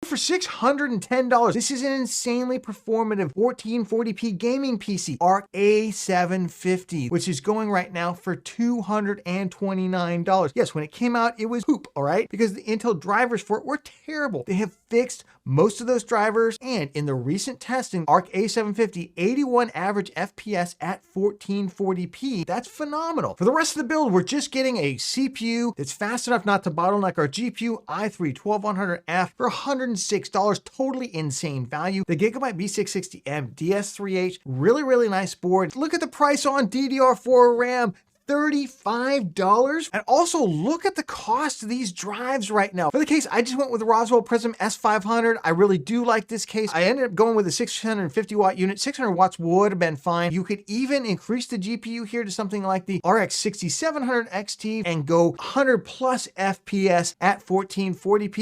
For $610, this is an insanely performative 1440p gaming PC, Arc A750, which is going right now for $229. Yes, when it came out, it was poop, all right? Because the Intel drivers for it were terrible. They have fixed most of those drivers, and in the recent testing, Arc A750, 81 average FPS at 1440p. That's phenomenal. For the rest of the build, we're just getting a CPU that's fast enough not to bottleneck our GPU, i3-12100F for $106, totally insane value. The Gigabyte B660M DS3H, really nice board. Look at the price on DDR4 RAM. $35. And also look at the cost of these drives right now. For the case, I just went with the Roswell Prism S500. I really do like this case. I ended up going with a 650 watt unit. 600 watts would have been fine. You could even increase the GPU here to something like the RX 6700 XT and go 100 plus FPS at 1440p.